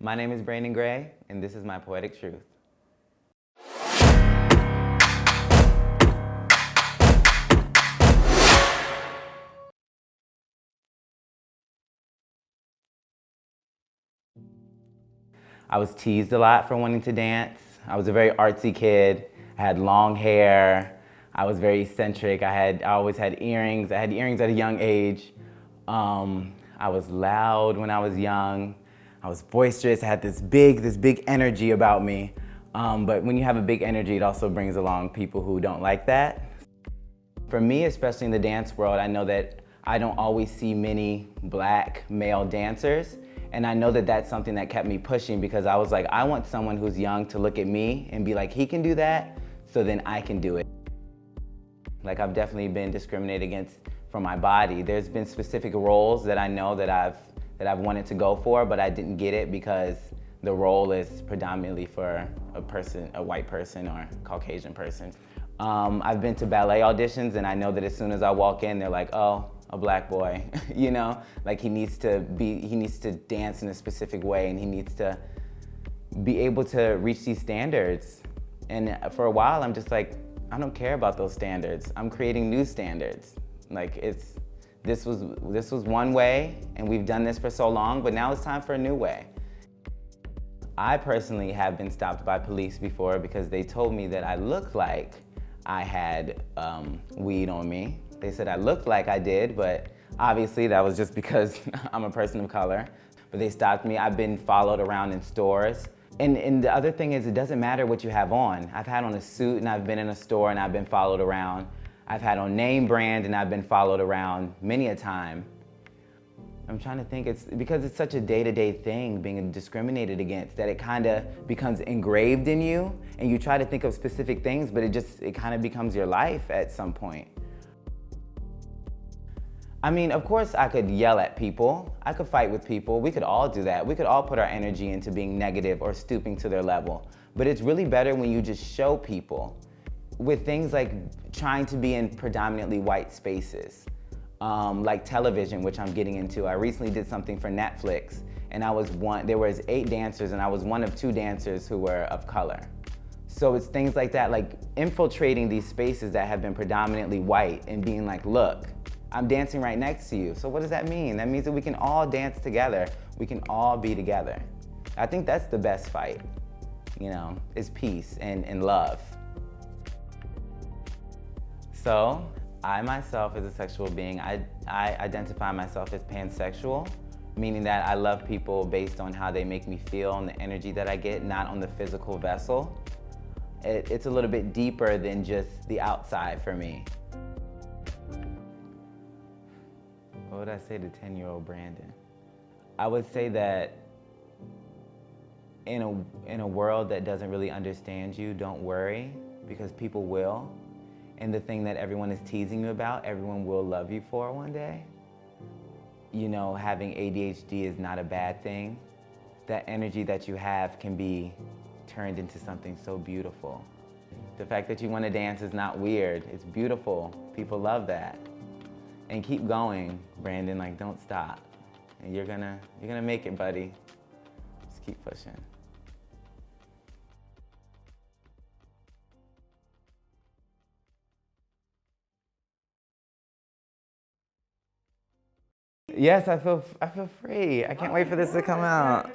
My name is Brandon Gray, and this is my poetic truth. I was teased a lot for wanting to dance. I was a very artsy kid. I had long hair. I was very eccentric. I always had earrings. I had earrings at a young age. I was loud when I was young. I was boisterous. I had this big energy about me. But when you have a big energy, it also brings along people who don't like that. For me, especially in the dance world, I know that I don't always see many black male dancers. And I know that that's something that kept me pushing because I was like, I want someone who's young to look at me and be like, he can do that, so then I can do it. Like, I've definitely been discriminated against for my body. There's been specific roles that I know that I've wanted to go for, but I didn't get it because the role is predominantly for a white person or Caucasian person. I've been to ballet auditions, and I know that as soon as I walk in, they're like, oh, a black boy, you know? Like, he needs to dance in a specific way, and he needs to be able to reach these standards. And for a while, I'm just like, I don't care about those standards. I'm creating new standards. Like, this was one way, and we've done this for so long, but now it's time for a new way. I personally have been stopped by police before because they told me that I looked like I had weed on me. They said I looked like I did, but obviously that was just because I'm a person of color. But they stopped me. I've been followed around in stores. And the other thing is, it doesn't matter what you have on. I've had on a suit and I've been in a store and I've been followed around. I've had on name brand and I've been followed around many a time. I'm trying to think, it's because it's such a day-to-day thing being discriminated against that it kind of becomes engraved in you, and you try to think of specific things, but it kind of becomes your life at some point. I mean, of course I could yell at people, I could fight with people, we could all do that. We could all put our energy into being negative or stooping to their level. But it's really better when you just show people with things like trying to be in predominantly white spaces. Like television, which I'm getting into. I recently did something for Netflix, and there was 8 dancers, and I was one of 2 dancers who were of color. So it's things like that, like infiltrating these spaces that have been predominantly white and being like, look, I'm dancing right next to you. So what does that mean? That means that we can all dance together. We can all be together. I think that's the best fight, you know, is peace and love. So, I myself as a sexual being, I identify myself as pansexual, meaning that I love people based on how they make me feel and the energy that I get, not on the physical vessel. It's a little bit deeper than just the outside for me. What would I say to 10-year-old Brandon? I would say that in a world that doesn't really understand you, don't worry, because people will. And the thing that everyone is teasing you about, everyone will love you for one day. You know, having ADHD is not a bad thing. That energy that you have can be turned into something so beautiful. The fact that you want to dance is not weird, it's beautiful. People love that. And keep going, Brandon, like, don't stop. And you're gonna make it, buddy. Just keep pushing. Yes, I feel free. I can't wait for this to come out.